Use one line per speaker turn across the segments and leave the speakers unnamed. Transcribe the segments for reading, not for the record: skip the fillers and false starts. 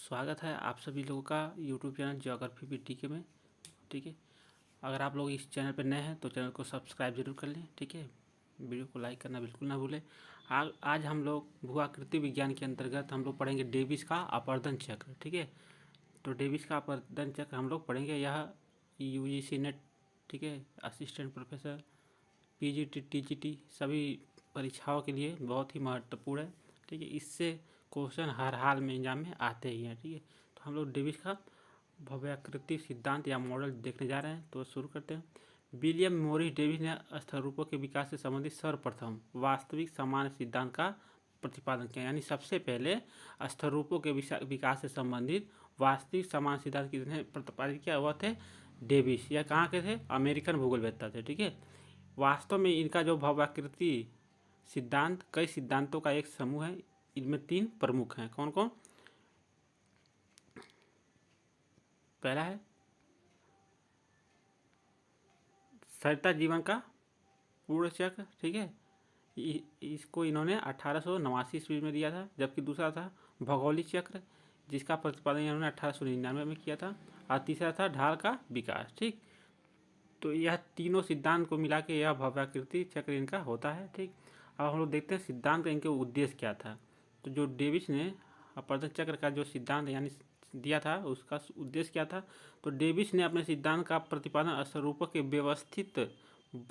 स्वागत है आप सभी लोगों का यूट्यूब चैनल ज्योग्राफी विद टीके में। ठीक है, अगर आप लोग इस चैनल पर नए हैं तो चैनल को सब्सक्राइब जरूर कर लें। ठीक है, वीडियो को लाइक करना बिल्कुल ना भूलें। आज हम लोग भूआकृति विज्ञान के अंतर्गत हम लोग पढ़ेंगे डेविस का अपवर्तन चक्र। ठीक है, तो डेविस का अपवर्तन चक्र हम लोग पढ़ेंगे। यह यूजीसी नेट, ठीक है, असिस्टेंट प्रोफेसर, पीजीटी, टीजीटी सभी परीक्षाओं के लिए बहुत ही महत्वपूर्ण है। ठीक है, इससे क्वेश्चन हर हाल में एग्जाम में आते ही हैं। ठीक है, तो हम लोग डेविस का भव्याकृति सिद्धांत या मॉडल देखने जा रहे हैं। तो शुरू करते हैं। विलियम मॉरिस डेविस ने स्थलरूपों के विकास से संबंधित सर्वप्रथम वास्तविक सामान्य सिद्धांत का प्रतिपादन किया। यानी सबसे पहले स्थलरूपों के विकास से संबंधित वास्तविक सामान्य सिद्धांत किसने प्रतिपादित किया? वह थे डेविस। यह कहाँ के थे? अमेरिकन भूगोलवेत्ता थे। ठीक है, वास्तव में इनका जो भव्याकृति सिद्धांत कई सिद्धांतों का एक समूह है। इनमें तीन प्रमुख हैं। कौन कौन? पहला है सरिता जीवन का पूर्ण चक्र। ठीक है, इसको इन्होंने 1889 ईस्वी में दिया था। जबकि दूसरा था भौगोलिक चक्र, जिसका प्रतिपादन इन्होंने 1899 में किया था। और तीसरा था ढाल का विकास। ठीक, तो यह तीनों सिद्धांत को मिला के यह भव्याकृति चक्र इनका होता है। ठीक, अब हम लोग देखते हैं सिद्धांत का इनके उद्देश्य क्या था। तो जो डेविस ने अपवर्तन चक्र का जो सिद्धांत यानी दिया था उसका उद्देश्य क्या था? तो डेविस ने अपने सिद्धांत का प्रतिपादन स्वरूपों के व्यवस्थित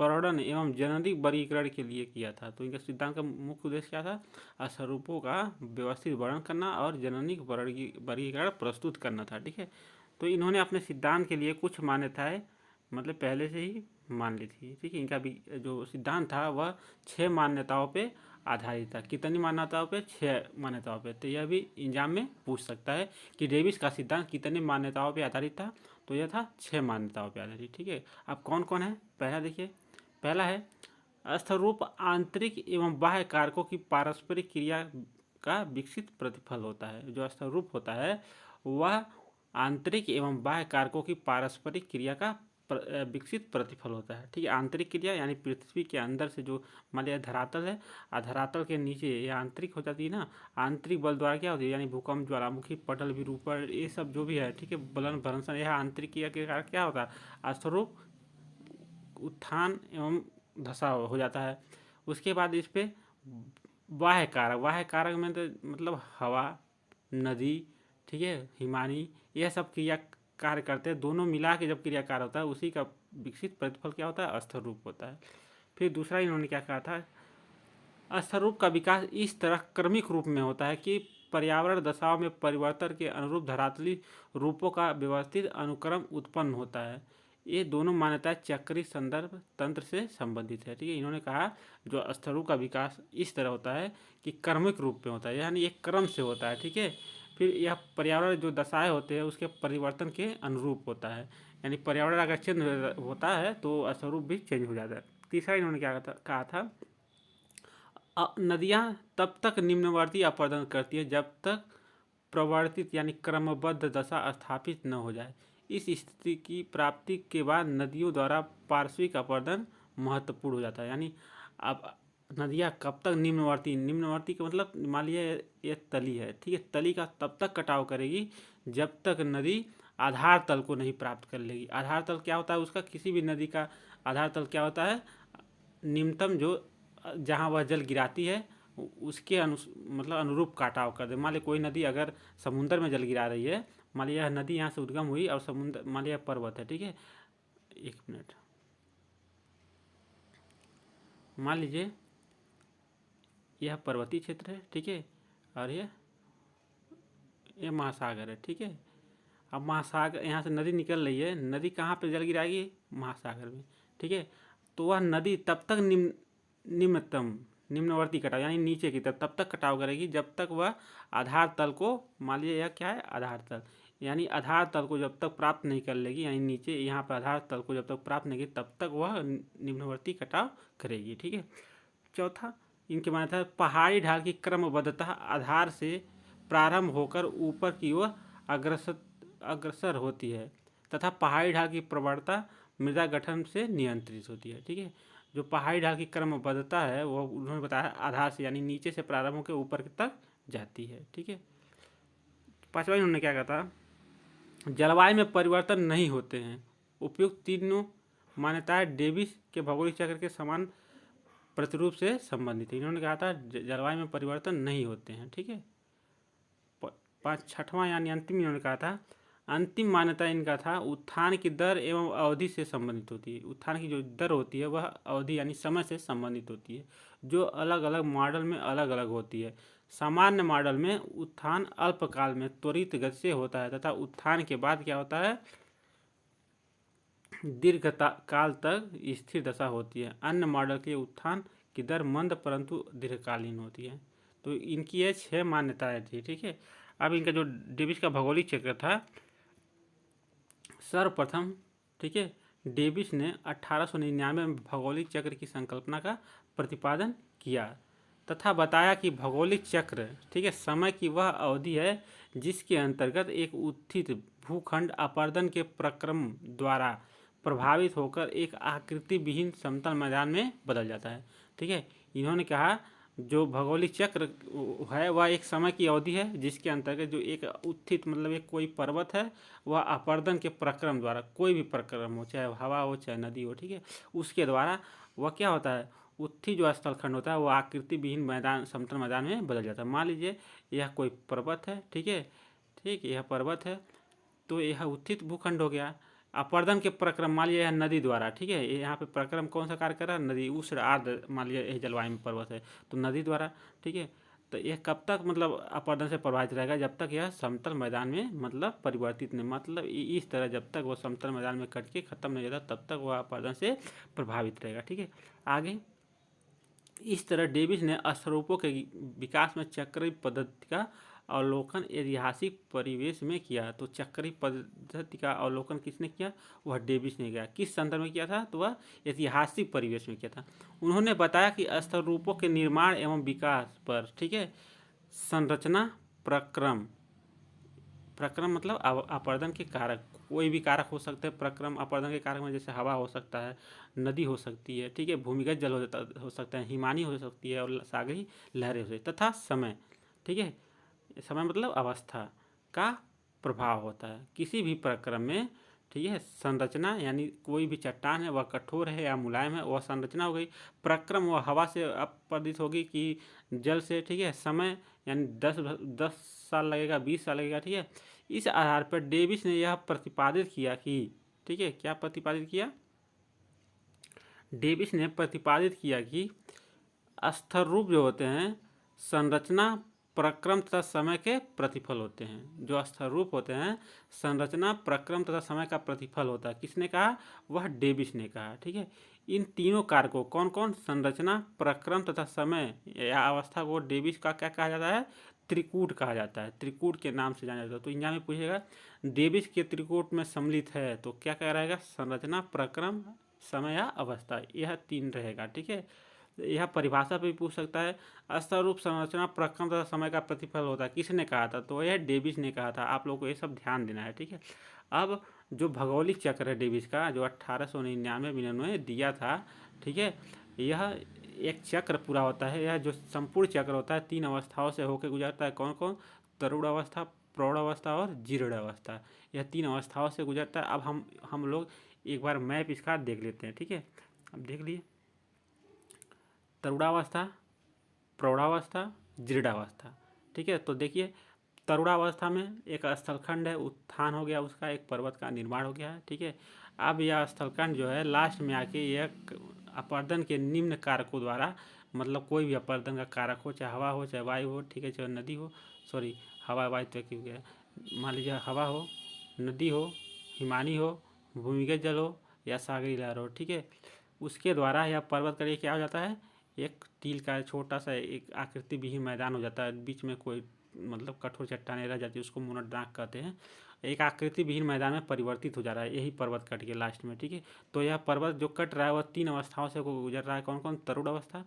वर्णन एवं जेनेरिक वर्गीकरण के लिए किया था। तो इनका सिद्धांत का मुख्य उद्देश्य क्या था? स्वरूपों का व्यवस्थित वर्णन करना और जेनेरिक वर्गीकरण प्रस्तुत करना था। ठीक है, तो इन्होंने अपने सिद्धांत के लिए कुछ मान्यताएं मतलब पहले से ही मान ली थी। ठीक है, इनका भी जो सिद्धांत था वह 6 मान्यताओं पे आधारित था। कितनी मान्यताओं पे? 6 मान्यताओं पे। तो यह भी एग्जाम में पूछ सकता है कि डेविस का सिद्धांत कितनी मान्यताओं पे आधारित था? तो यह था 6 मान्यताओं पे आधारित। ठीक है, अब कौन कौन है? पहला देखिए, पहला है स्थलरूप आंतरिक एवं बाह्य कारकों की पारस्परिक क्रिया का विकसित प्रतिफल होता है। जो स्थलरूप होता है वह आंतरिक एवं बाह्य कारकों की पारस्परिक क्रिया का विकसित प्रतिफल होता है। ठीक है, आंतरिक क्रिया यानी पृथ्वी के अंदर से जो मान लिया धरातल है और धरातल के नीचे ये आंतरिक हो जाती है ना, आंतरिक बल द्वारा क्या होती है? यानी भूकंप, ज्वालामुखी, पटल विरूपण, ये सब जो भी है। ठीक है, बलन भ्रंशन, यह आंतरिक क्रिया के कारण क्या होता है? स्वरूप उत्थान एवं धसाव हो जाता है। उसके बाद इस पे बाह्य कारक, बाह्य कारक में तो मतलब हवा, नदी, ठीक है, हिमानी, यह सब क्रिया कार्य करते हैं। दोनों मिला के जब क्रिया कार्य होता है उसी का विकसित प्रतिफल क्या होता है? स्थल रूप होता है। फिर दूसरा इन्होंने क्या कहा था? स्थल रूप का विकास इस तरह क्रमिक रूप में होता है कि पर्यावरण दशाओं में परिवर्तन के अनुरूप धरातली रूपों का व्यवस्थित अनुक्रम उत्पन्न होता है। ये दोनों मान्यताएं चक्रीय संदर्भ तंत्र से संबंधित है। ठीक है, इन्होंने कहा जो स्थलों का विकास इस तरह होता है कि क्रमिक रूप में होता है, यानी एक क्रम से होता है। ठीक है, फिर यह पर्यावरण जो दशाएं होते हैं उसके परिवर्तन के अनुरूप होता है। यानी पर्यावरण अगर चेंज होता है तो स्वरूप भी चेंज हो जाता है। तीसरा इन्होंने क्या कहा था? नदियाँ तब तक निम्नवर्ती अपवर्तन करती है जब तक प्रवर्तित यानी क्रमबद्ध दशा स्थापित न हो जाए। इस स्थिति की प्राप्ति के बाद नदियों द्वारा पार्श्विक अपवर्तन महत्वपूर्ण हो जाता है। यानी अब नदियाँ कब तक निम्नवर्ती का मतलब मान लिया ये तली है। ठीक है, तली का तब तक कटाव करेगी जब तक नदी आधार तल को नहीं प्राप्त कर लेगी। आधार तल क्या होता है उसका? किसी भी नदी का आधार तल क्या होता है? निम्नतम जो जहाँ वह जल गिराती है उसके मतलब अनुरूप काटाव कर दे। मान ली कोई नदी अगर समुद्र में जल गिरा रही है, मान लिया यह नदी यहाँ से उद्गम हुई और समुद्र, मान लिया पर्वत है। ठीक है, एक मिनट, मान लीजिए यह पर्वतीय क्षेत्र है। ठीक है, और ये महासागर है। ठीक है, अब महासागर यहाँ से नदी निकल रही है, नदी कहाँ पे जल गिराएगी? महासागर में। ठीक है, तो वह नदी तब तक निम्नतम निम्नवर्ती कटाव यानी नीचे की तरफ तब तक कटाव करेगी जब तक वह आधार तल को, मान लीजिए यह क्या है? आधार तल, यानी आधार तल को जब तक प्राप्त नहीं कर लेगी, यानी नीचे यहाँ पर आधार तल को जब तक प्राप्त नहीं की तब तक वह निम्नवर्ती कटाव करेगी। ठीक है, चौथा इनके मान्यता है पहाड़ी ढाल की क्रमबद्धता आधार से प्रारंभ होकर ऊपर की ओर अग्रसर होती है तथा पहाड़ी ढाल की प्रवणता मृदा गठन से नियंत्रित होती है। ठीक है, जो पहाड़ी ढाल की क्रमबद्धता है वो उन्होंने बताया आधार से यानी नीचे से प्रारंभ होकर ऊपर तक जाती है। ठीक है, पांचवा इन्होंने क्या कहा था, जलवायु में परिवर्तन नहीं होते हैं। उपयुक्त तीनों मान्यताएं डेविस के भौगोलिक चक्र के समान प्रतिरूप से संबंधित है। इन्होंने कहा था जलवायु में परिवर्तन नहीं होते हैं, ठीक है। छठवां यानी अंतिम इन्होंने कहा था, अंतिम मान्यता इनका था उत्थान की दर एवं अवधि से संबंधित होती है। उत्थान की जो दर होती है वह अवधि यानी समय से संबंधित होती है, जो अलग अलग मॉडल में अलग अलग होती है। सामान्य मॉडल में उत्थान अल्पकाल में त्वरित गति से होता है तथा उत्थान के बाद क्या होता है, दीर्घ काल तक स्थिर दशा होती है। अन्य मॉडल के उत्थान की दर मंद परंतु दीर्घकालीन होती है। तो इनकी ये 6 मान्यताएं थी, ठीक है। अब इनका जो डेविस का भौगोलिक चक्र था, सर्वप्रथम, ठीक है, डेविस ने 1899 में भौगोलिक चक्र की संकल्पना का प्रतिपादन किया तथा बताया कि भौगोलिक चक्र, ठीक है, समय की वह अवधि है जिसके अंतर्गत एक उत्थित भूखंड अपर्दन के प्रक्रम द्वारा प्रभावित होकर एक आकृति विहीन समतल मैदान में बदल जाता है, ठीक है। इन्होंने कहा जो भौगोलिक चक्र है वह एक समय की अवधि है जिसके अंतर्गत जो एक उत्थित मतलब एक कोई पर्वत है वह अपर्दन के प्रक्रम द्वारा, कोई भी प्रक्रम हो, चाहे हवा हो चाहे नदी हो, ठीक है, उसके द्वारा वह क्या होता है, उत्थित जो स्थलखंड होता है वो आकृति विहीन मैदान समतल मैदान में बदल जाता है। मान लीजिए यह कोई पर्वत है, ठीक है, ठीक, यह पर्वत है तो यह उत्थित भूखंड हो गया। अपर्दन के प्रक्रम मान लीजिए यह नदी द्वारा, ठीक है, यहाँ पे प्रक्रम कौन सा कार्य कर रहा है, नदी, उष्ण आर्द्र, मान लीजिए यह जलवायु में पर्वत है तो नदी द्वारा, ठीक है। तो यह कब तक मतलब अपर्दन से प्रभावित रहेगा, जब तक यह समतल मैदान में मतलब परिवर्तित नहीं, मतलब इस तरह जब तक वो समतल मैदान में कट के खत्म नहीं होता तब तक वह अपर्दन से प्रभावित रहेगा, ठीक है। आगे इस तरह डेविस ने स्वरूपों के विकास में चक्रीय पद्धति का अवलोकन ऐतिहासिक परिवेश में किया। तो चक्रीय पद्धति का अवलोकन किसने किया, वह डेविस ने किया। किस संदर्भ में किया था, तो वह ऐतिहासिक परिवेश में किया था। उन्होंने बताया कि स्थलरूपों के निर्माण एवं विकास पर, ठीक है, संरचना प्रक्रम, प्रक्रम मतलब अपर्दन के कारक, कोई भी कारक हो सकते हैं प्रक्रम अपर्दन के कारक में, जैसे हवा हो सकता है, नदी हो सकती है, ठीक है, भूमिगत जल हो सकता है, हिमानी हो सकती है और सागरी लहरें हो सकती है, तथा समय, ठीक है, समय मतलब अवस्था का प्रभाव होता है किसी भी प्रक्रम में, ठीक है। संरचना यानी कोई भी चट्टान है वह कठोर है या मुलायम है, वह संरचना हो गई। प्रक्रम वह हवा से अपरदित होगी कि जल से, ठीक है। समय यानी 10 साल लगेगा, 20 साल लगेगा, ठीक है। इस आधार पर डेविस ने यह प्रतिपादित किया कि, ठीक है, क्या प्रतिपादित किया, डेविस ने प्रतिपादित किया कि स्थिर रूप जो होते हैं संरचना प्रक्रम तथा समय के प्रतिफल होते हैं। जो स्थिर रूप होते हैं संरचना प्रक्रम तथा समय का प्रतिफल होता है। किसने कहा, वह डेविस ने कहा, ठीक है। इन तीनों कारकों कौन कौन, संरचना प्रक्रम तथा समय या अवस्था को डेविस का क्या कहा जाता है, त्रिकूट कहा जाता है, त्रिकूट के नाम से जाना जाता है। तो एग्जाम में पूछेगा डेविस के त्रिकूट में सम्मिलित है तो क्या कह रहेगा, संरचना प्रक्रम समय या अवस्था, यह 3 रहेगा, ठीक है। यह परिभाषा पे भी पूछ सकता है, स्थिर रूप संरचना प्रक्रम तथा समय का प्रतिफल होता है, किसने कहा था, तो यह डेविस ने कहा था। आप लोगों को ये सब ध्यान देना है, ठीक है। अब जो भौगोलिक चक्र है डेविस का, जो 1899 में दिया था, ठीक है, यह एक चक्र पूरा होता है। यह जो संपूर्ण चक्र होता है 3 अवस्थाओं से होकर गुजरता है। कौन कौन, तरुण अवस्था, प्रौढ़ अवस्था और जीर्ण अवस्था, यह 3 अवस्थाओं से गुजरता है। अब हम लोग एक बार मैप इसका देख लेते हैं, ठीक है। अब देख लिए तरुणावस्था, प्रौढ़ावस्था, जीर्णावस्था, ठीक है। तो देखिए तरुणावस्था में एक स्थलखंड है, उत्थान हो गया उसका, एक पर्वत का निर्माण हो गया है, ठीक है। अब यह स्थलखंड जो है लास्ट में आके यह अपर्दन के निम्न कारकों द्वारा, मतलब कोई भी अपर्दन का कारक हो, चाहे हवा हो चाहे वायु हो, ठीक है, चाहे नदी हो, सॉरी हवा वायु तो क्यों गया, मान लीजिए हवा हो, नदी हो, हिमानी हो, भूमिगत जल हो या सागरी लहर हो, ठीक है, उसके द्वारा यह पर्वत का क्या हो जाता है, एक टील का छोटा सा एक आकृति विहीन मैदान हो जाता है, बीच में कोई मतलब कठोर चट्टानें रह जाती है, उसको मोनोडाक कहते हैं। एक आकृति विहीन मैदान में परिवर्तित हो जा रहा है, यही पर्वत कट के लास्ट में, ठीक है। तो यह पर्वत जो कट रहा है वह 3 अवस्थाओं से गुजर रहा है। कौन कौन, तरुण अवस्था,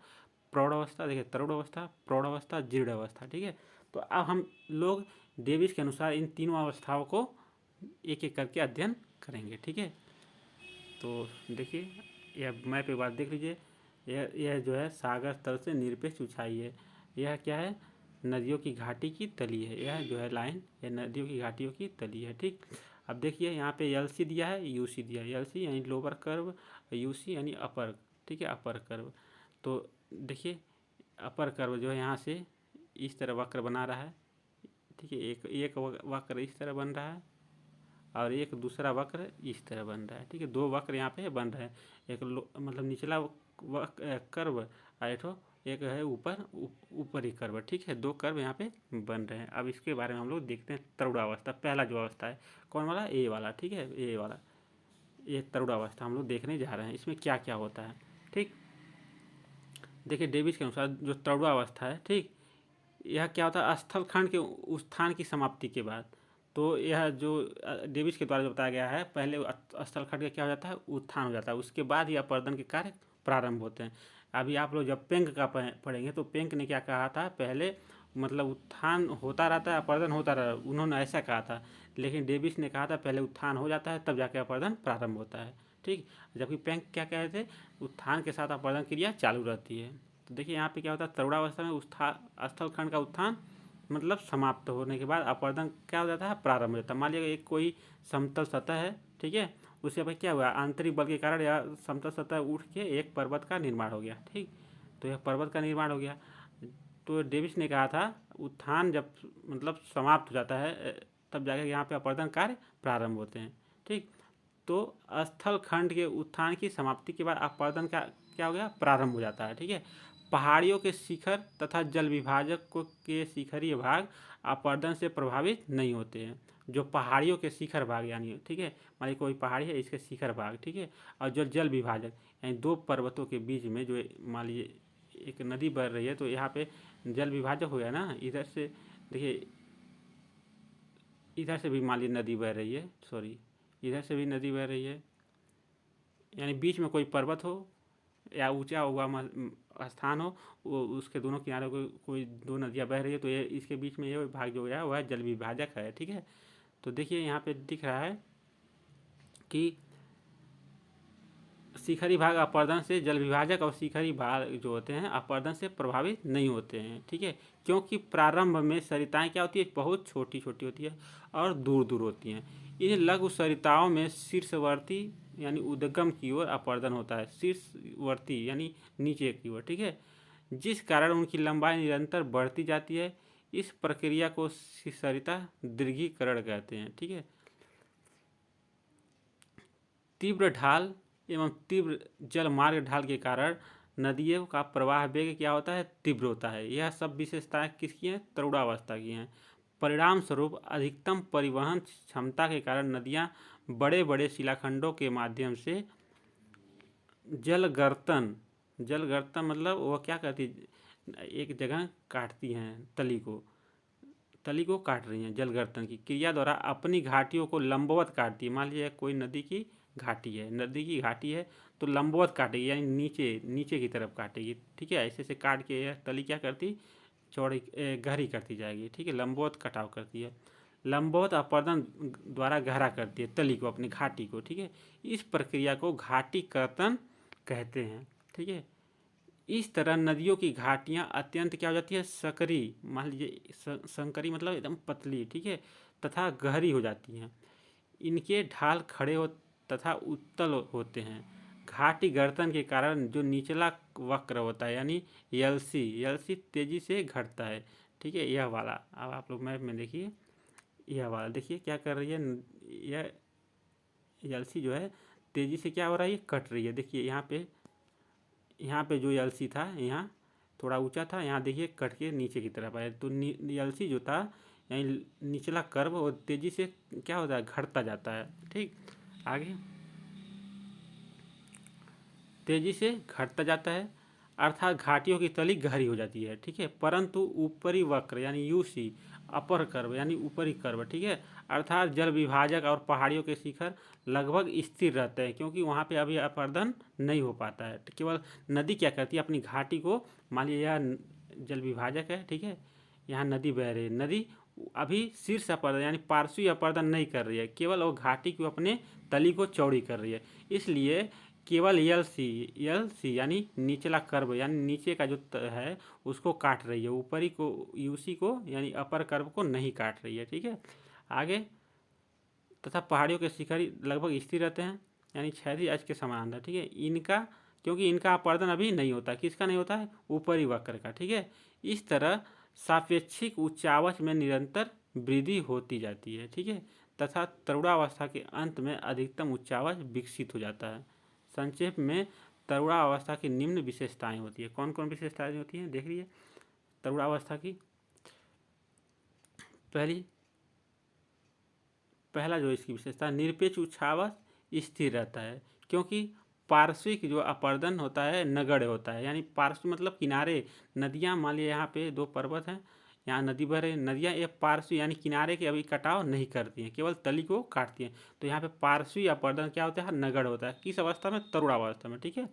प्रौढ़ अवस्था, देखिए तरुण अवस्था, प्रौढ़ अवस्था, जीर्ण अवस्था, ठीक है। तो अब हम लोग डेविस के अनुसार इन तीनों अवस्थाओं को एक एक करके अध्ययन करेंगे, ठीक है। तो देखिए यह मैप एक बार देख लीजिए, यह जो है सागर तल से निरपेक्ष ऊंचाई है। यह क्या है, नदियों की घाटी की तली है। यह जो है लाइन, यह नदियों की घाटियों की तली है। ठीक, अब देखिए यहाँ पे एल सी दिया है, यू सी दिया है। एल सी यानी लोअर कर्व, यू सी यानी अपर, ठीक है, अपर कर्व। तो देखिए अपर कर्व जो है यहाँ से इस तरह वक्र बना रहा है, ठीक है, एक वक्र इस तरह बन रहा है और एक दूसरा वक्र इस तरह बन रहा है। ठीक है, दो वक्र यहाँ पे बन रहे हैं, एक मतलब निचला कर्व और एक है ऊपरी कर्व। ठीक है, दो कर्व यहाँ पे बन रहे हैं। अब इसके बारे में हम लोग देखते हैं तरुणावस्था। पहला जो अवस्था है कौन वाला, ए वाला। ठीक है, ए वाला, ये तरुणावस्था हम लोग देखने जा रहे हैं। इसमें क्या क्या होता है, ठीक, देखिए डेविस के अनुसार जो तरुणावस्था है, ठीक, यह क्या होता है, स्थल खंड के उत्थान की समाप्ति के बाद। तो यह जो डेविस के द्वारा जो बताया गया है, पहले स्थल खंड का क्या हो जाता है, उत्थान हो जाता है, उसके बाद ही अपर्दन के कार्य प्रारंभ होते हैं। अभी आप लोग जब पेंक का पढ़ेंगे तो पेंक ने क्या कहा था, पहले मतलब उत्थान होता रहता है, अपर्दन होता रहता है, उन्होंने ऐसा कहा था। लेकिन डेविस ने कहा था पहले उत्थान हो जाता है तब जाके अपर्दन प्रारंभ होता है। ठीक, जबकि पेंक क्या कह रहे थे, उत्थान के साथ अपर्दन क्रिया चालू रहती है। तो देखिए यहाँ पे क्या होता है, तरुणावस्था में स्थल खंड का उत्थान मतलब समाप्त होने के बाद अपर्दन क्या हो जाता है, प्रारंभ हो जाता है। मान लीजिए एक कोई समतल सतह है, ठीक है, उसके बाद क्या हुआ, आंतरिक बल के कारण यह समतल सतह उठ के एक पर्वत का निर्माण हो गया। ठीक, तो यह पर्वत का निर्माण हो गया। तो डेविस ने कहा था उत्थान जब मतलब समाप्त हो जाता है तब जाके यहाँ पे अपर्दन कार्य प्रारंभ होते हैं। ठीक, तो स्थल खंड के उत्थान की समाप्ति के बाद अपर्दन का क्या हो गया, प्रारंभ हो जाता है। ठीक है, पहाड़ियों के शिखर तथा जल विभाजक के शिखरीय भाग अपर्दन से प्रभावित नहीं होते हैं। जो पहाड़ियों के शिखर भाग यानी, ठीक है, मान लीजिए कोई पहाड़ी है, इसके शिखर भाग, ठीक है, और जो जल विभाजक यानी दो पर्वतों के बीच में जो मान लीजिए एक नदी बह रही है, तो यहाँ पे जल विभाजक हो गया ना, इधर से देखिए, इधर से भी मान लीजिए नदी बह रही है, सॉरी, इधर से भी नदी बह रही है, यानी बीच में कोई पर्वत हो या ऊंचा हुआ स्थान हो, वो उसके दोनों किनारों कोई दो नदियाँ बह रही है, तो ये इसके बीच में ये भाग जो है वह जल विभाजक है। ठीक है, तो देखिए यहाँ पे दिख रहा है कि शिखरी भाग अपर्दन से, जल विभाजक और शिखरी भाग जो होते हैं अपर्दन से प्रभावित नहीं होते हैं। ठीक है, क्योंकि प्रारंभ में सरिताएं क्या होती है, बहुत छोटी छोटी होती है और दूर दूर होती हैं। इन लघु सरिताओं में शीर्षवर्ती यानी उद्गम की ओर अपर्दन होता है, शीर्षवर्ती यानी नीचे की ओर। ठीक है, जिस कारण उनकी लंबाई निरंतर बढ़ती जाती है। इस प्रक्रिया को सरिता दीर्घीकरण कहते हैं। ठीक है, तीव्र ढाल एवं तीव्र जल मार्ग ढाल के कारण नदियों का प्रवाह वेग क्या होता है, तीव्र होता है। यह सब विशेषताएं किसकी हैं, तरुणावस्था की हैं। परिणाम स्वरूप अधिकतम परिवहन क्षमता के कारण नदियां बड़े बड़े शिलाखंडों के माध्यम से जलगर्तन मतलब वह क्या करती, एक जगह काटती हैं, तली को काट रही हैं, जलगर्तन की क्रिया द्वारा अपनी घाटियों को लंबवत काटती है। मान लीजिए कोई नदी की घाटी है, तो लंबवत काटेगी यानी नीचे की तरफ काटेगी। ठीक है, ऐसे काट के यह तली क्या करती, चौड़ी गहरी करती जाएगी। ठीक है, लंबवत कटाव करती है, लंबवत अपर्दन द्वारा गहरा करती है तली को, अपनी घाटी को। ठीक है, इस प्रक्रिया को घाटी कर्तन कहते हैं। ठीक है, इस तरह नदियों की घाटियाँ अत्यंत क्या हो जाती है, सकरी, मान लीजिए संकरी मतलब एकदम पतली, ठीक है, तथा गहरी हो जाती हैं। इनके ढाल खड़े हो तथा उत्तल होते हैं। घाटी गर्तन के कारण जो निचला वक्र होता है यानी एलसी तेजी से घटता है। ठीक है, यह वाला, अब आप लोग मैप में देखिए, यह वाला देखिए क्या कर रही है, यह एलसी जो है तेजी से क्या हो रहा है, ये कट रही है। देखिए यहाँ पे जो एलसी था, यहाँ थोड़ा ऊंचा था, यहाँ देखिए कट के नीचे की तरफ आया। तो एलसी जो था यानी निचला कर्व वो तेजी से क्या होता है, घटता जाता है। ठीक, आगे तेजी से घटता जाता है, अर्थात घाटियों की तली गहरी हो जाती है। ठीक है, परंतु ऊपरी वक्र यानी यूसी, अपर कर्व यानी ऊपरी कर्व, ठीक है, अर्थात जल विभाजक और पहाड़ियों के शिखर लगभग स्थिर रहते हैं, क्योंकि वहाँ पे अभी अपर्दन नहीं हो पाता है। तो केवल नदी क्या करती है, अपनी घाटी को, मान लीजिए यह जल विभाजक है, ठीक है, यहाँ नदी बह रही है, नदी अभी शीर्ष अपर्दन यानी पार्श्वी अपर्दन नहीं कर रही है, केवल वो घाटी को अपने तली को चौड़ी कर रही है। इसलिए केवल यल सी यानी निचला कर्व यानी नीचे का जो है उसको काट रही है, ऊपरी को यूसी को यानी अपर कर्व को नहीं काट रही है। ठीक है, आगे तथा पहाड़ियों के शिखर लगभग स्थिर रहते हैं यानी क्षैतिज अक्ष के समानांतर। ठीक है, इनका क्योंकि इनका अपर्दन अभी नहीं होता, किसका नहीं होता है, ऊपरी वक्र का। ठीक है, इस तरह सापेक्षिक उच्चावच में निरंतर वृद्धि होती जाती है। ठीक है, तथा तरुणावस्था के अंत में अधिकतम उच्चावच विकसित हो जाता है। संक्षेप में तरुणावस्था की निम्न विशेषताएं होती है। कौन कौन विशेषताएं होती हैं देख लीजिए। तरुणावस्था की पहला जो इसकी विशेषता, निरपेक्ष उच्छावच स्थिर रहता है, क्योंकि पार्श्विक जो अपर्दन होता है नगण्य होता है। यानी पार्श्व मतलब किनारे, नदियाँ मान लिया यहाँ पे दो पर्वत हैं, यहाँ नदी बह रही, नदियाँ ये पार्श्व यानी किनारे के अभी कटाव नहीं करती हैं, केवल तली को काटती हैं। तो यहाँ पे पार्श्वी अपर्दन क्या होता है, नगण्य होता है। किस अवस्था में, तरुणावस्था में। ठीक है,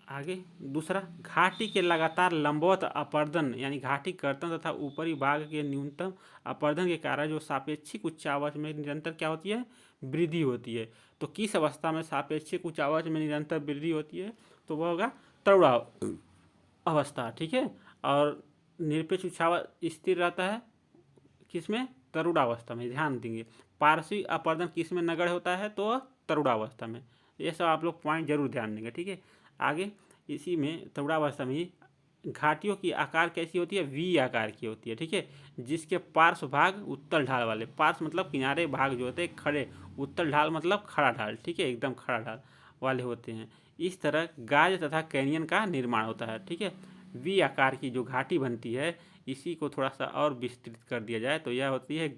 आगे दूसरा, घाटी के लगातार लंबवत अपर्दन यानी घाटी कर्तन तथा ऊपरी भाग के न्यूनतम अपर्दन के कारण जो सापेक्षिक उच्चावच में निरंतर क्या होती है, वृद्धि होती है। तो किस अवस्था में सापेक्षिक उच्चावच में निरंतर वृद्धि होती है, तो वह होगा तरुणा अवस्था। ठीक है, और निरपेक्ष उच्चावच स्थिर रहता है किसमें, तरुणावस्था में। ध्यान देंगे, पार्श्वी अपर्दन किस में नगण्य होता है, तो तरुणावस्था में। ये सब आप लोग पॉइंट जरूर ध्यान देंगे। ठीक है, आगे इसी में तरुणावस्था में ही घाटियों की आकार कैसी होती है, वी आकार की होती है। ठीक है, जिसके पार्श्व भाग उत्तल ढाल वाले, पार्श्व मतलब किनारे भाग जो होते हैं खड़े, उत्तल ढाल मतलब खड़ा ढाल। ठीक है, एकदम खड़ा ढाल वाले होते हैं। इस तरह गाज तथा कैनियन का निर्माण होता है। ठीक है, वी आकार की जो घाटी बनती है, इसी को थोड़ा सा और विस्तृत कर दिया जाए तो यह होती है,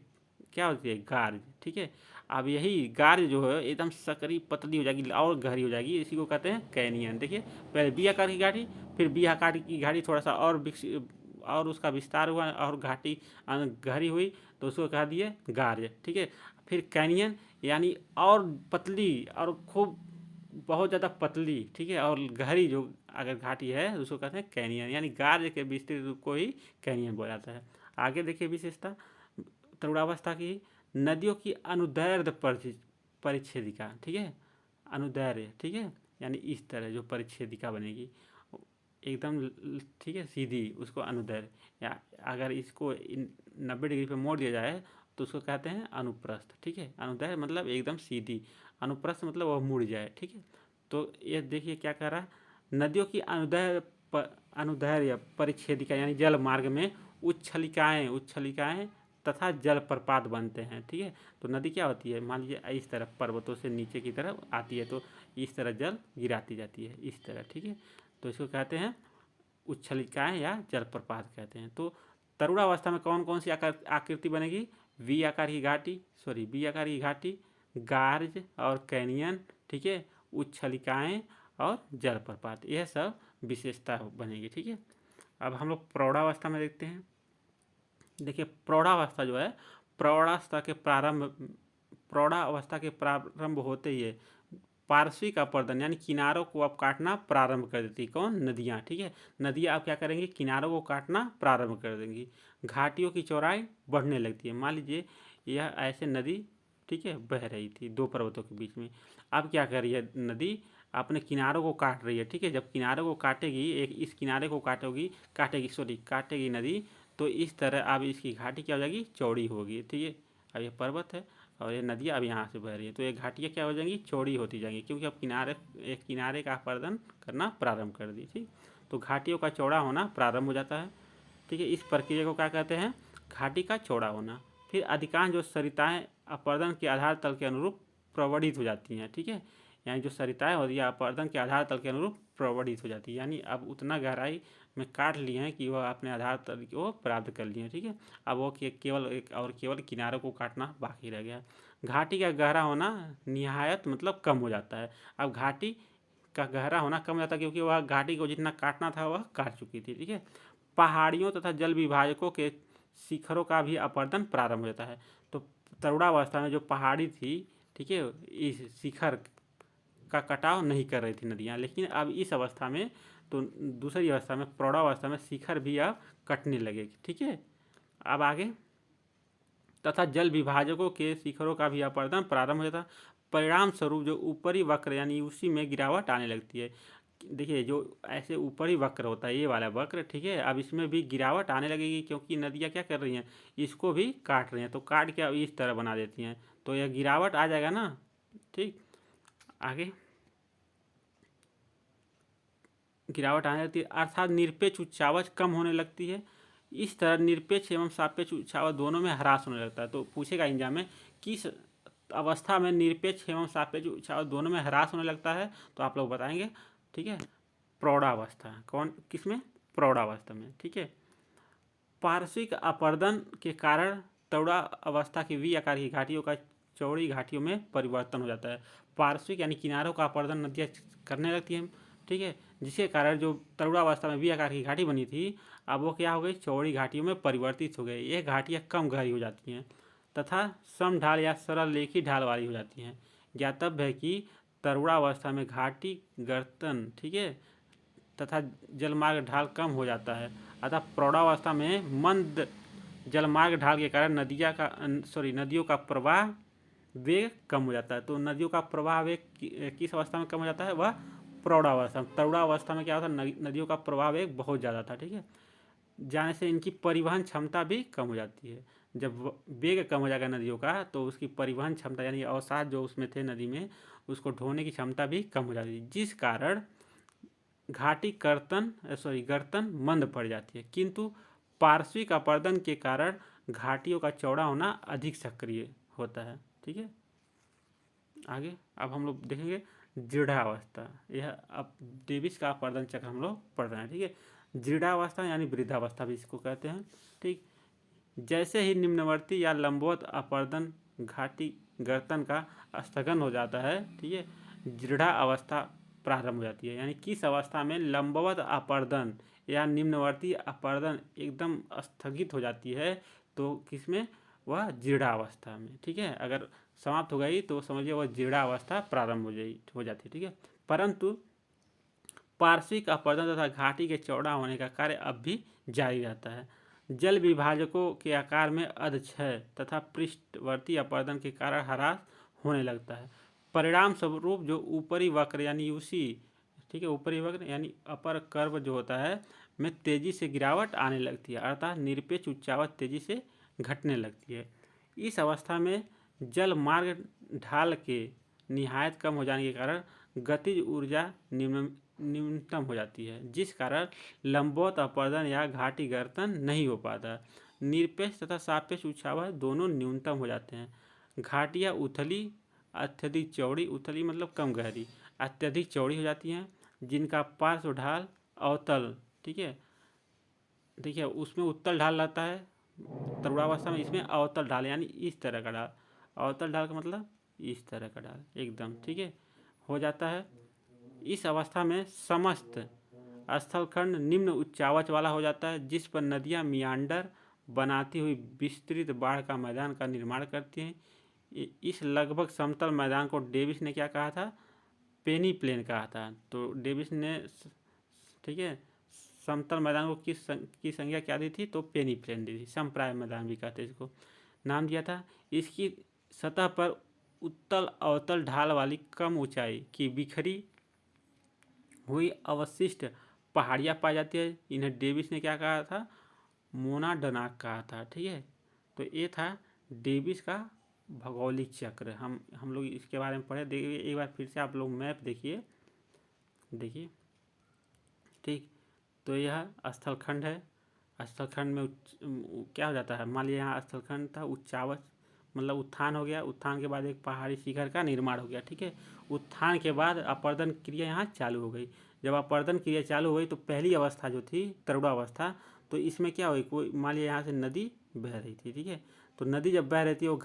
क्या होती है, गार्ज। ठीक है, अब यही गार्ज जो है एकदम सकरी पतली हो जाएगी और गहरी हो जाएगी, इसी को कहते हैं कैनियन। देखिए, पहले बी आकार की घाटी, फिर बी आकार की घाटी थोड़ा सा और और उसका विस्तार हुआ और घाटी गहरी हुई तो उसको कह दिए गार्ज। ठीक है, फिर कैनियन यानी और पतली और खूब बहुत ज़्यादा पतली, ठीक है, और गहरी जो अगर घाटी है उसको कहते हैं कैनियन, यानी गार्ज के विस्तृत रूप को ही कैनियन बोला जाता है। आगे देखिए विशेषता तरुणावस्था की, नदियों की अनुदैर्ध्य परिच्छेदिका। ठीक है, अनुदैर्ध्य, ठीक है, यानी इस तरह जो परिच्छेदिका बनेगी एकदम, ठीक है, सीधी, उसको अनुदैर्ध्य, या अगर इसको 90 डिग्री पे मोड़ दिया जाए तो उसको कहते हैं अनुप्रस्थ। ठीक है, अनुदैर्ध्य मतलब एकदम सीधी, अनुप्रस्थ मतलब वह मुड़ जाए। ठीक है, तो ये देखिए क्या कह रहा है, नदियों की अनुदैर्ध्य परिच्छेदिका यानी जल मार्ग में उच्छलिकाएँ तथा जलप्रपात बनते हैं। ठीक है, तो नदी क्या होती है, मान लीजिए इस तरफ पर्वतों से नीचे की तरफ आती है तो इस तरह जल गिराती जाती है, इस तरह। ठीक है, तो इसको कहते हैं उच्छलिकाएँ या जलप्रपात कहते हैं। तो तरुणावस्था में कौन कौन सी आकृति बनेगी, वी आकार की घाटी, बी आकार की घाटी, गार्ज और कैनियन। ठीक है, उच्छलिकाएँ और जलप्रपात, यह सब विशेषता बनेगी। ठीक है, अब हम लोग प्रौढ़ावस्था में देखते हैं। देखिए, प्रौढ़ावस्था जो है, प्रौढ़ावस्था के प्रारंभ होते ही है पार्श्विक अपर्दन यानी किनारों को अब काटना प्रारंभ कर देती है। कौन, नदियाँ। ठीक है, नदियाँ अब क्या करेंगी, किनारों को काटना प्रारंभ कर देंगी, घाटियों की चौड़ाई बढ़ने लगती है। मान लीजिए यह ऐसे नदी, ठीक है, बह रही थी दो पर्वतों के बीच में, अब क्या कर रही है नदी, अपने किनारों को काट रही है। ठीक है, जब किनारों को काटेगी, एक इस किनारे को काटेगी नदी, तो इस तरह अब इसकी घाटी क्या हो जाएगी, चौड़ी होगी। ठीक है, अब ये पर्वत है और ये नदियाँ अब यहाँ से बह रही है तो ये घाटियाँ क्या हो जाएंगी, चौड़ी होती जाएंगी, क्योंकि अब एक किनारे का अपर्दन करना प्रारंभ कर दी। ठीक, तो घाटियों का चौड़ा होना प्रारंभ हो जाता है। ठीक है, इस प्रक्रिया को क्या कहते हैं, घाटी का चौड़ा होना। फिर अधिकांश जो सरिताएँ अपर्दन के आधार तल के अनुरूप प्रवर्धित हो जाती हैं। ठीक है, यानी जो सरिताएँ होती है अपर्दन के आधार तल के अनुरूप प्रवर्धित हो जाती है, यानी अब उतना गहराई में काट लिए हैं कि वह अपने आधार तल को प्राप्त कर लिए हैं। ठीक है, अब वो केवल किनारों को काटना बाकी रह गया। घाटी का गहरा होना निहायत मतलब कम हो जाता है। अब घाटी का गहरा होना कम हो जाता है क्योंकि वह घाटी को जितना काटना था वह काट चुकी थी। ठीक है, पहाड़ियों तथा जल विभाजकों के शिखरों का भी अपर्दन प्रारंभ हो जाता है। तो तरुणावस्था में जो पहाड़ी थी, ठीक है, इस शिखर का कटाव नहीं कर रही थी नदियाँ, लेकिन अब इस अवस्था में, तो दूसरी अवस्था में प्रौढ़ावस्था में शिखर भी अब कटने लगेगी। ठीक है, अब आगे, तथा जल विभाजकों के शिखरों का भी अपर्दन प्रारंभ हो जाता। परिणाम स्वरूप जो ऊपरी वक्र यानी उसी में गिरावट आने लगती है। देखिए जो ऐसे ऊपरी वक्र होता है ये वाला वक्र, ठीक है, अब इसमें भी गिरावट आने लगेगी क्योंकि नदियाँ क्या कर रही हैं, इसको भी काट रही हैं, तो काट के अब इस तरह बना देती हैं, तो यह गिरावट आ जाएगा ना। ठीक, आगे गिरावट आने लगती है अर्थात निरपेक्ष उच्चावच कम होने लगती है। इस तरह निरपेक्ष एवं सापेक्ष उच्चावच दोनों में ह्रास होने लगता है। तो पूछेगा एग्जाम में किस अवस्था में निरपेक्ष एवं सापेक्ष उच्चावच दोनों में ह्रास होने लगता है, तो आप लोग बताएंगे। ठीक है, प्रौढ़ावस्था, कौन किसमें, प्रौढ़ावस्था में। ठीक है, पार्श्विक अपर्दन के कारण प्रौढ़ा अवस्था की वी आकार की घाटियों का चौड़ी घाटियों में परिवर्तन हो जाता है। पार्श्विक यानी किनारों का अपर्दन नदियाँ करने लगती हैं, ठीक है, जिसके कारण जो तरुणावस्था में वी आकार की घाटी बनी थी अब वो क्या हो गई, चौड़ी घाटियों में परिवर्तित हो गई। ये घाटियाँ कम गहरी हो जाती हैं तथा सम ढाल या सरल रेखी ढाल वाली हो जाती हैं। ज्ञातव्य है कि तरुणावस्था में घाटी गर्तन, ठीक है, तथा जलमार्ग ढाल कम हो जाता है, अतः प्रौढ़ावस्था में मंद जलमार्ग ढाल के कारण नदियों का प्रवाह वेग कम हो जाता है। तो नदियों का प्रवाह वेग किस अवस्था में कम हो जाता है, वह प्रौढ़ावस्था में। तरुणावस्था में क्या होता है, नदियों का प्रवाह वेग बहुत ज़्यादा था, ठीक है, जाने से इनकी परिवहन क्षमता भी कम हो जाती है। जब वेग कम हो जाएगा नदियों का तो उसकी परिवहन क्षमता यानी अवसाद जो उसमें थे नदी में उसको ढोने की क्षमता भी कम हो जाती है, जिस कारण घाटी गर्तन मंद पड़ जाती है। किंतु पार्श्विक अपर्दन के कारण घाटियों का चौड़ा होना अधिक सक्रिय होता है। ठीक है, आगे अब हम लोग देखेंगे दृढ़ावस्था। यह अब डेविस का अपर्दन चक्र हम लोग पढ़ रहे हैं। ठीक है, दृढ़ावस्था यानी वृद्धावस्था भी इसको कहते हैं। ठीक, जैसे ही निम्नवर्ती या लंबवत अपर्दन घाटी गर्तन का स्थगन हो जाता है, ठीक है, दृढ़ा अवस्था प्रारंभ हो जाती है। यानी किस अवस्था में लंबवत अपर्दन या निम्नवर्ती अपर्दन एकदम स्थगित हो जाती है, तो किसमें, वह दृढ़ावस्था में। ठीक है, अगर समाप्त हो गई तो समझिए वह दृढ़ावस्था प्रारंभ हो जाती है। ठीक है, परंतु पार्श्विक अपर्दन तथा घाटी के चौड़ा होने का कार्य अब भी जारी रहता है। जल विभाजकों के आकार में अधक्षय तथा पृष्ठवर्ती अपर्दन के कारण ह्रास होने लगता है। परिणाम स्वरूप जो ऊपरी वक्र यानी यूसी, ठीक है, ऊपरी वक्र यानी अपर कर्व जो होता है में तेजी से गिरावट आने लगती है, अर्थात निरपेक्ष उच्चावच तेजी से घटने लगती है। इस अवस्था में जल मार्ग ढाल के निहायत कम हो जाने के कारण गतिज ऊर्जा न्यूनतम हो जाती है, जिस कारण लंबवत अपर्दन या घाटी गर्तन नहीं हो पाता। निरपेक्ष तथा सापेक्ष उछावच दोनों न्यूनतम हो जाते हैं। घाटियाँ उथली अत्यधिक चौड़ी, उथली मतलब कम गहरी, अत्यधिक चौड़ी हो जाती हैं, जिनका पार्श्व ढाल अवतल, ठीक है, देखिए उसमें उत्तल ढाल रहता है तरुणावस्था में, इसमें अवतल ढाल यानी इस तरह का ढाल, अवतल ढाल का मतलब इस तरह का ढाल एकदम, ठीक है, हो जाता है। इस अवस्था में समस्त स्थलखंड निम्न उच्चावच वाला हो जाता है, जिस पर नदियाँ मियांडर बनाती हुई विस्तृत बाढ़ का मैदान का निर्माण करती हैं। इस लगभग समतल मैदान को डेविस ने क्या कहा था, पेनी प्लेन कहा था। तो डेविस ने, ठीक है, समतल मैदान को की संज्ञा क्या दी थी, तो पेनी प्लेन दी थी, समप्राय मैदान भी कहते इसको नाम दिया था। इसकी सतह पर उत्तल अवतल ढाल वाली कम ऊंचाई की बिखरी हुई अवशिष्ट पहाड़ियाँ पाई जाती है। इन्हें डेविस ने क्या कहा था, मोनाडनाक कहा था। ठीक है, तो ये था डेविस का भौगोलिक चक्र। हम लोग इसके बारे में पढ़े। देखिए एक बार फिर से आप लोग मैप देखिए, ठीक, तो यह स्थलखंड है। स्थलखंड में क्या हो जाता है, मान लिया यहाँ स्थलखंड था, उच्चावच मतलब उत्थान हो गया, उत्थान के बाद एक पहाड़ी शिखर का निर्माण हो गया। ठीक है, उत्थान के बाद अपर्दन क्रिया यहाँ चालू हो गई। जब अपर्दन क्रिया चालू हो गई तो पहली अवस्था जो थी तरुणावस्था, तो इसमें क्या हुई, कोई मान लिया यहाँ से नदी बह रही थी, ठीक है, तो नदी जब बह रही थी वो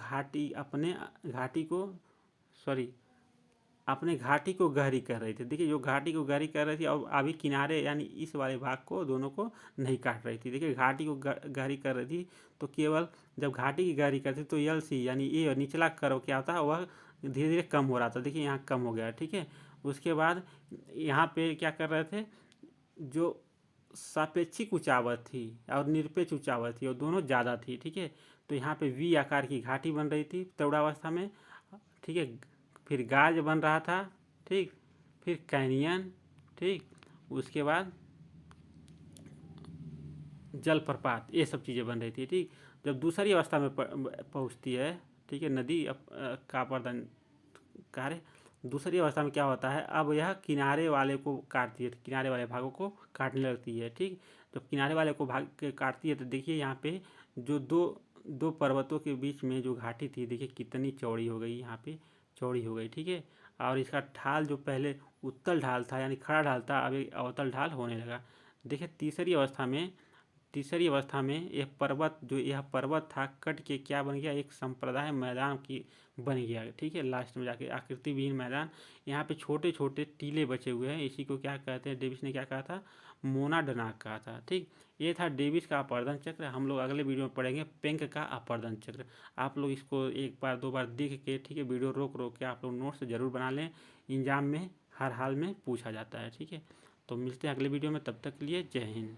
अपने घाटी को गहरी कर रही थी। देखिए जो घाटी को गहरी कर रही थी और अभी किनारे यानी इस वाले भाग को दोनों को नहीं काट रही थी। देखिए घाटी को गहरी कर रही थी, तो केवल जब घाटी की गहरी करती तो यल सी यानी ये निचला कर्व क्या होता है, वह धीरे धीरे कम हो रहा था। देखिए यहाँ कम हो गया, ठीक है। उसके बाद यहाँ पे क्या कर रहे थे, जो सापेक्षिक ऊंचावत थी और निरपेक्ष ऊंचावत थी और दोनों ज़्यादा थी, ठीक है। तो यहाँ पे वी आकार की घाटी बन रही थी तरुणावस्था में, ठीक है। फिर गार्ज बन रहा था, ठीक, फिर कैनियन, ठीक, उसके बाद जलप्रपात, ये सब चीज़ें बन रही थी, ठीक। जब दूसरी अवस्था में पहुँचती है, ठीक है, नदी का अपर्दन कार्य, दूसरी अवस्था में क्या होता है, अब यह किनारे वाले को काटती है, किनारे वाले भागों को काटने लगती है, ठीक। जब किनारे वाले को भाग के काटती है तो देखिए यहाँ पे जो दो दो पर्वतों के बीच में जो घाटी थी, देखिए कितनी चौड़ी हो गई, यहाँ पे चौड़ी हो गई, ठीक है। और इसका ढाल जो पहले उत्तल ढाल था यानी खड़ा ढाल था, अब एक अवतल ढाल होने लगा। देखिए तीसरी अवस्था में यह पर्वत था कट के क्या बन गया, एक संप्रदाय मैदान की बन गया, ठीक है। लास्ट में जाके आकृति विहीन मैदान, यहाँ पे छोटे छोटे टीले बचे हुए हैं, इसी को क्या कहते हैं, डेविस ने क्या कहा था, मोनाडनाक कहा था, ठीक। ये था डेविस का अपर्दन चक्र। हम लोग अगले वीडियो में पढ़ेंगे पेंक का अपर्दन चक्र। आप लोग इसको एक बार दो बार देख के, ठीक है, वीडियो रोक रोक के आप लोग नोट्स जरूर बना लें, एग्जाम में हर हाल में पूछा जाता है, ठीक है। तो मिलते हैं अगले वीडियो में, तब तक के लिए जय हिंद।